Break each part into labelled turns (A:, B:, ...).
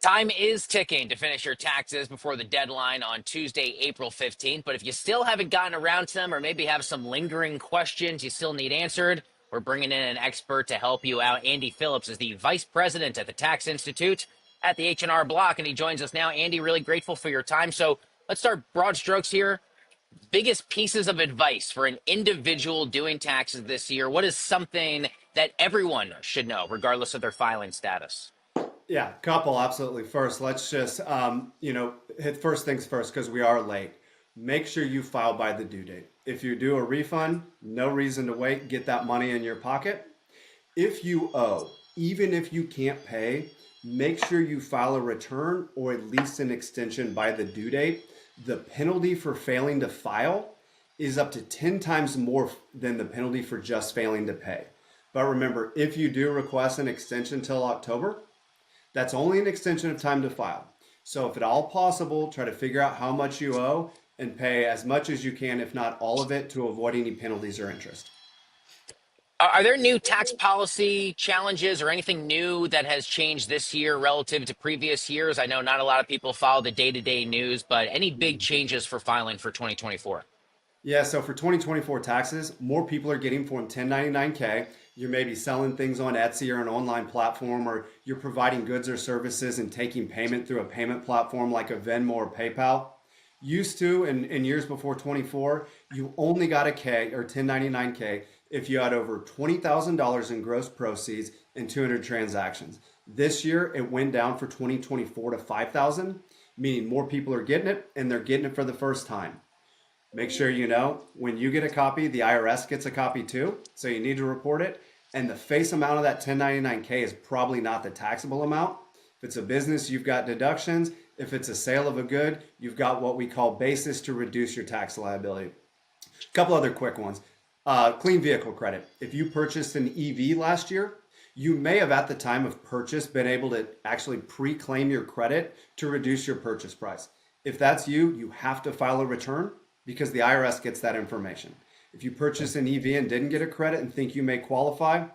A: Time is ticking to finish your taxes before the deadline on Tuesday, April 15th. But if you still haven't gotten around to them or maybe have some lingering questions you still need answered, we're bringing in an expert to help you out. Andy Phillips is the vice president at the Tax Institute at the H&R Block, and he joins us now. Andy, really grateful for your time. So let's start broad strokes here. Biggest pieces of advice for an individual doing taxes this year. What is something that everyone should know, regardless of their filing status?
B: Yeah, couple, absolutely. First, let's just, hit first things first because we are late. Make sure you file by the due date. If you do a refund, no reason to wait. Get that money in your pocket. If you owe, even if you can't pay, make sure you file a return or at least an extension by the due date. The penalty for failing to file is up to 10 times more than the penalty for just failing to pay. But remember, if you do request an extension till October, that's only an extension of time to file. So if at all possible, try to figure out how much you owe and pay as much as you can, if not all of it, to avoid any penalties or interest.
A: Are there new tax policy challenges or anything new that has changed this year relative to previous years? I know not a lot of people follow the day-to-day news, but any big changes for filing for 2024?
B: Yeah, so for 2024 taxes, more people are getting Form 1099-K. You're maybe selling things on Etsy or an online platform, or you're providing goods or services and taking payment through a payment platform like a Venmo or PayPal. Used to, in years before 24, you only got a K or 1099-K if you had over $20,000 in gross proceeds and 200 transactions. This year, it went down for 2024 to 5,000, meaning more people are getting it and they're getting it for the first time. Make sure you know when you get a copy, the IRS gets a copy too. So you need to report it. And the face amount of that 1099-K is probably not the taxable amount. If it's a business, you've got deductions. If it's a sale of a good, you've got what we call basis to reduce your tax liability. A couple other quick ones. Clean vehicle credit. If you purchased an EV last year, you may have at the time of purchase been able to actually pre-claim your credit to reduce your purchase price. If that's you, you have to file a return because the IRS gets that information. If you purchase an EV and didn't get a credit and think you may qualify,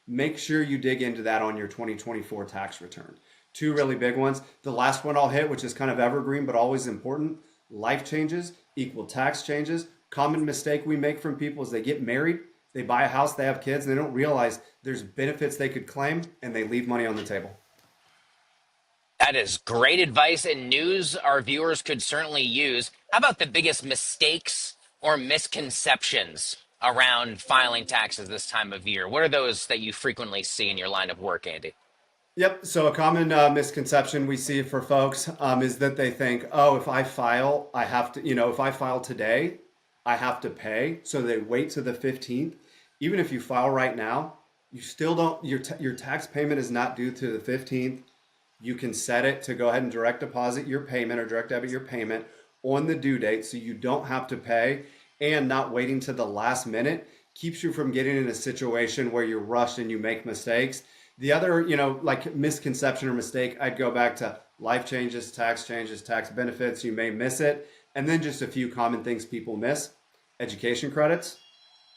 B: make sure you dig into that on your 2024 tax return. Two really big ones. The last one I'll hit, which is kind of evergreen but always important, life changes equal tax changes. Common mistake we make from people is they get married, they buy a house, they have kids, and they don't realize there's benefits they could claim and they leave money on the table.
A: That is great advice and news our viewers could certainly use. How about the biggest mistakes or misconceptions around filing taxes this time of year? What are those that you frequently see in your line of work, Andy?
B: Yep. So a common misconception we see for folks is that they think, oh, if I file, I have to, if I file today, I have to pay. So they wait to the 15th. Even if you file right now, you still don't, your tax payment is not due to the 15th. You can set it to go ahead and direct deposit your payment or direct debit your payment on the due date so you don't have to pay, and not waiting to the last minute keeps you from getting in a situation where you're rushed and you make mistakes. The other, like misconception or mistake, I'd go back to life changes, tax benefits. You may miss it. And then just a few common things people miss. Education credits,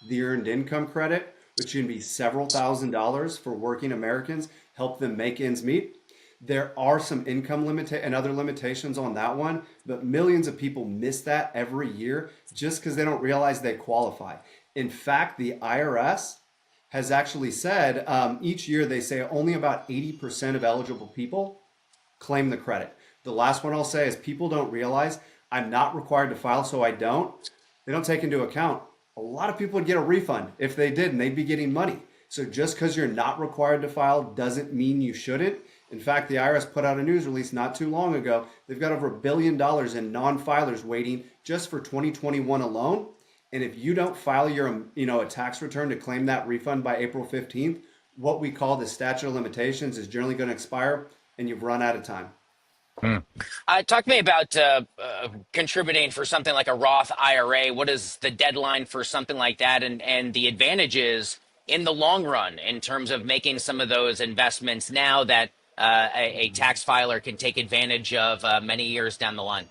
B: the earned income credit, which can be several $1,000s for working Americans, help them make ends meet. There are some income limit and other limitations on that one, but millions of people miss that every year just because they don't realize they qualify. In fact, the IRS has actually said each year they say only about 80% of eligible people claim the credit. The last one I'll say is people don't realize I'm not required to file, so I don't. They don't take into account a lot of people would get a refund if they did, and they'd be getting money. So just because you're not required to file doesn't mean you shouldn't. In fact, the IRS put out a news release not too long ago. They've got over $1 billion in non-filers waiting just for 2021 alone. And if you don't file your, a tax return to claim that refund by April 15th, what we call the statute of limitations is generally going to expire and you've run out of time.
A: Talk to me about contributing for something like a Roth IRA. What is the deadline for something like that, and the advantages in the long run in terms of making some of those investments now that a tax filer can take advantage of many years down the line?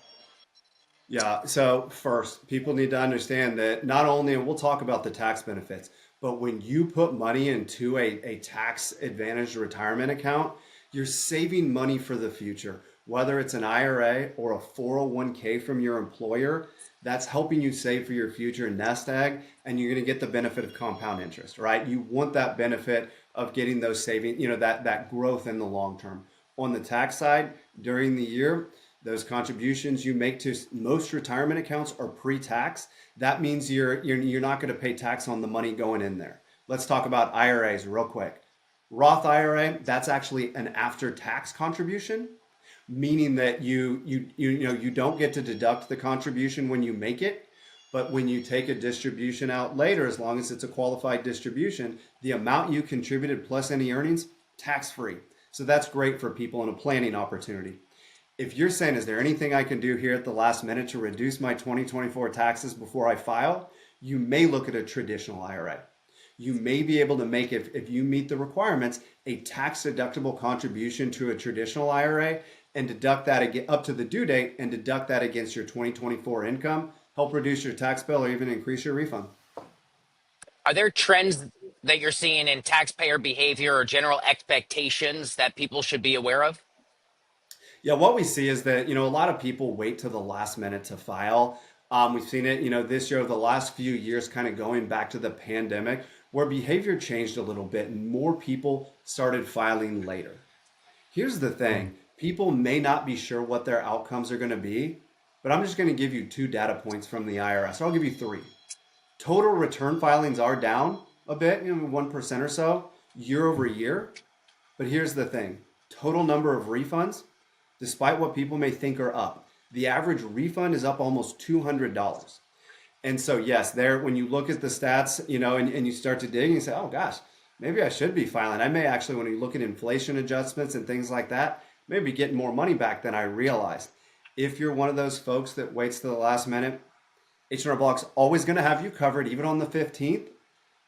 B: Yeah, so first, people need to understand that not only, and we'll talk about the tax benefits, but when you put money into a tax advantaged retirement account, You're saving money for the future, whether it's an IRA or a 401k from your employer. That's helping you save for your future nest egg, and you're going to get the benefit of compound interest, right? You want that benefit of getting those saving, that growth in the long term. On the tax side, during the year, those contributions you make to most retirement accounts are pre-tax. That means you're not going to pay tax on the money going in there. Let's talk about IRAs real quick. Roth IRA, that's actually an after-tax contribution, meaning that you don't get to deduct the contribution when you make it, but when you take a distribution out later, as long as it's a qualified distribution, the amount you contributed plus any earnings, tax-free. So that's great for people in a planning opportunity. If you're saying, is there anything I can do here at the last minute to reduce my 2024 taxes before I file? You may look at a traditional IRA. You may be able to make, if you meet the requirements, a tax deductible contribution to a traditional IRA and deduct that up to the due date and deduct that against your 2024 income, help reduce your tax bill or even increase your refund.
A: Are there trends that you're seeing in taxpayer behavior or general expectations that people should be aware of?
B: Yeah, what we see is that, a lot of people wait to the last minute to file. We've seen it, this year, over the last few years, kind of going back to the pandemic, where behavior changed a little bit and more people started filing later. Here's the thing. People may not be sure what their outcomes are going to be, but I'm just going to give you two data points from the IRS. I'll give you three. Total return filings are down a bit, 1% or so year over year. But here's the thing. Total number of refunds, despite what people may think, are up. The average refund is up almost $200. And so, yes, there, when you look at the stats, and you start to dig and you say, oh gosh, maybe I should be filing. I may actually, when you look at inflation adjustments and things like that, maybe getting more money back than I realized. If you're one of those folks that waits to the last minute, H&R Block's always going to have you covered, even on the 15th.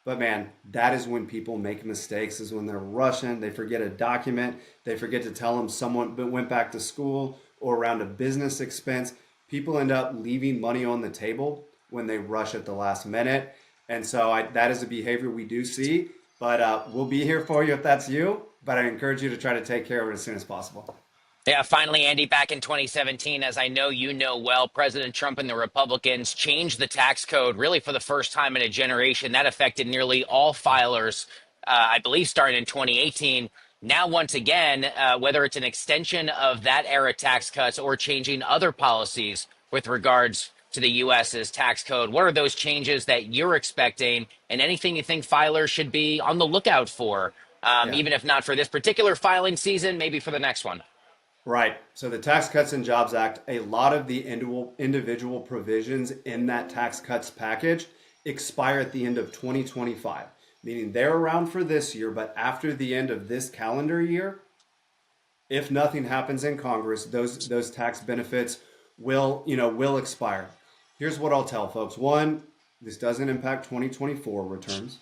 B: But man, that is when people make mistakes, is when they're rushing, they forget a document, they forget to tell them someone went back to school, or around a business expense. People end up leaving money on the table when they rush at the last minute. And so that is a behavior we do see, but we'll be here for you if that's you. But I encourage you to try to take care of it as soon as possible.
A: Yeah, finally, Andy, back in 2017, as I know you know well, President Trump and the Republicans changed the tax code really for the first time in a generation. That affected nearly all filers, I believe, starting in 2018. Now, once again, whether it's an extension of that era tax cuts or changing other policies with regards to the U.S.'s tax code, what are those changes that you're expecting, and anything you think filers should be on the lookout for,
B: Yeah.
A: even if not for this particular filing season, maybe for the next one?
B: Right. So the Tax Cuts and Jobs Act, a lot of the individual provisions in that tax cuts package expire at the end of 2025, meaning they're around for this year, but after the end of this calendar year, if nothing happens in Congress, those tax benefits will expire. Here's what I'll tell folks. One, this doesn't impact 2024 returns.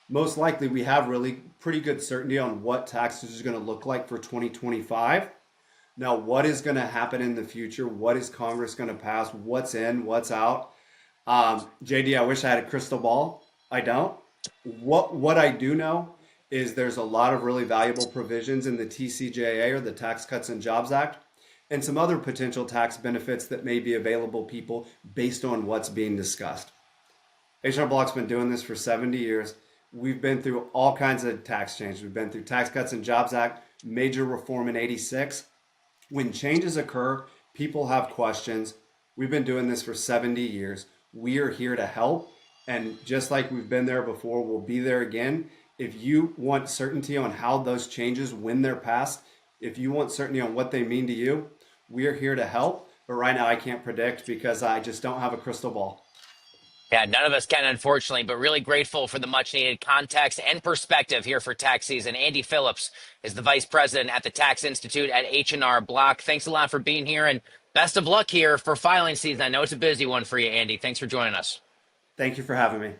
B: Most likely we have really pretty good certainty on what taxes are going to look like for 2025. Now, what is going to happen in the future? What is Congress going to pass? What's in? What's out? JD, I wish I had a crystal ball. I don't. What I do know is there's a lot of really valuable provisions in the TCJA, or the Tax Cuts and Jobs Act, and some other potential tax benefits that may be available people based on what's being discussed. H&R Block's been doing this for 70 years. We've been through all kinds of tax changes. We've been through Tax Cuts and Jobs Act, major reform in '86. When changes occur, people have questions. We've been doing this for 70 years. We are here to help. And just like we've been there before, we'll be there again. If you want certainty on how those changes, when they're passed, if you want certainty on what they mean to you, we are here to help. But right now I can't predict because I just don't have a crystal ball.
A: Yeah, none of us can, unfortunately, but really grateful for the much needed context and perspective here for tax season. Andy Phillips is the vice president at the Tax Institute at H&R Block. Thanks a lot for being here, and best of luck here for filing season. I know it's a busy one for you, Andy. Thanks for joining us.
B: Thank you for having me.